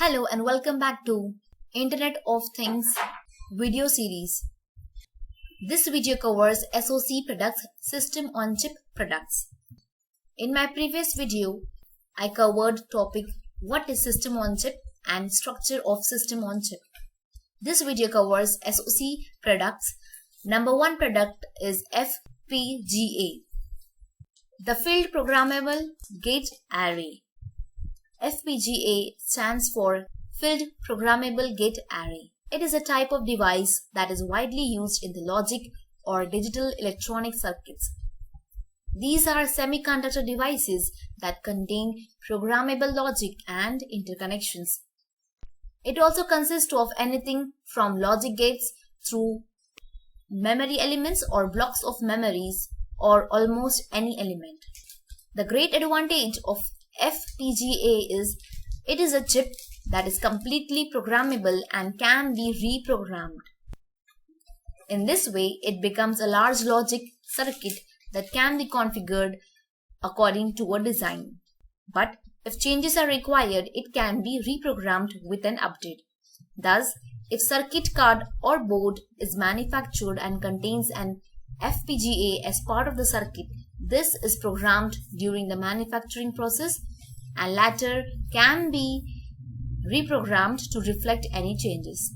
Hello and welcome back to Internet of Things video series. This video covers SoC products, System on Chip products. In my previous video, I covered topic what is System on Chip and structure of System on Chip. This video covers SoC products. Number one product is FPGA, the Field Programmable Gate Array. FPGA stands for Field Programmable Gate Array. It is a type of device that is widely used in the logic or digital electronic circuits. These are semiconductor devices that contain programmable logic and interconnections. It also consists of anything from logic gates through memory elements or blocks of memories or almost any element. The great advantage of FPGA is it is a chip that is completely programmable and can be reprogrammed. In this way, it becomes a large logic circuit that can be configured according to a design. But if changes are required, it can be reprogrammed with an update. Thus, if circuit card or board is manufactured and contains an FPGA as part of the circuit, this is programmed during the manufacturing process and later can be reprogrammed to reflect any changes.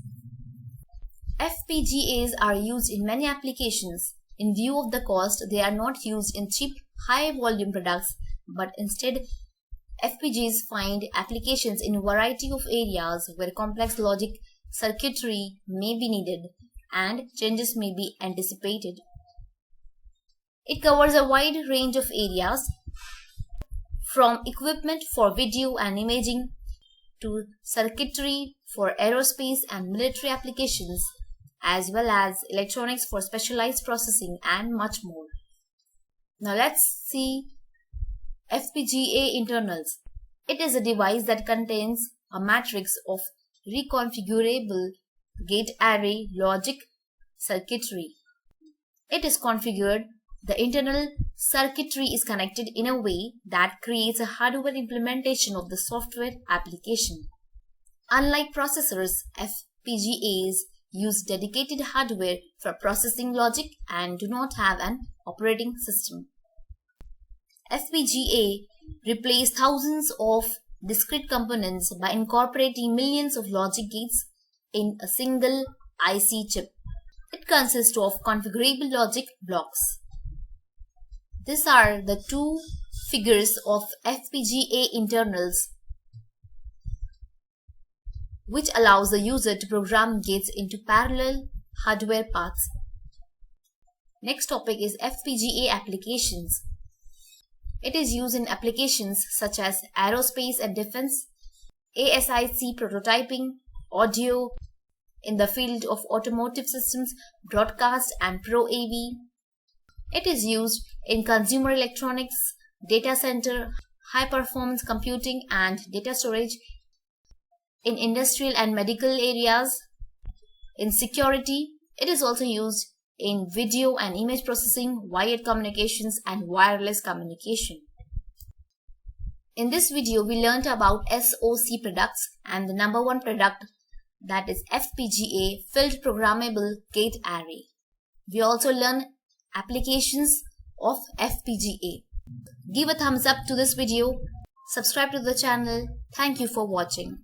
FPGAs are used in many applications. In view of the cost, they are not used in cheap, high-volume products, but instead FPGAs find applications in a variety of areas where complex logic circuitry may be needed and changes may be anticipated. It covers a wide range of areas, from equipment for video and imaging to circuitry for aerospace and military applications, as well as electronics for specialized processing and much more. Now let's see FPGA internals. It is a device that contains a matrix of reconfigurable gate array logic circuitry. It is configured. The internal circuitry is connected in a way that creates a hardware implementation of the software application. Unlike processors, FPGAs use dedicated hardware for processing logic and do not have an operating system. FPGA replaces thousands of discrete components by incorporating millions of logic gates in a single IC chip. It consists of configurable logic blocks. These are the two figures of FPGA internals, which allows the user to program gates into parallel hardware paths. Next topic is FPGA Applications. It is used in applications such as aerospace and defense, ASIC prototyping, audio, in the field of automotive systems, broadcast and Pro AV. It is used in consumer electronics, data center, high-performance computing and data storage, in industrial and medical areas, in security. It is also used in video and image processing, wired communications and wireless communication. In this video, we learned about SoC products and the number one product, that is FPGA, Field Programmable Gate Array. We also learned applications of FPGA. Give a thumbs up to this video, subscribe to the channel. Thank you for watching.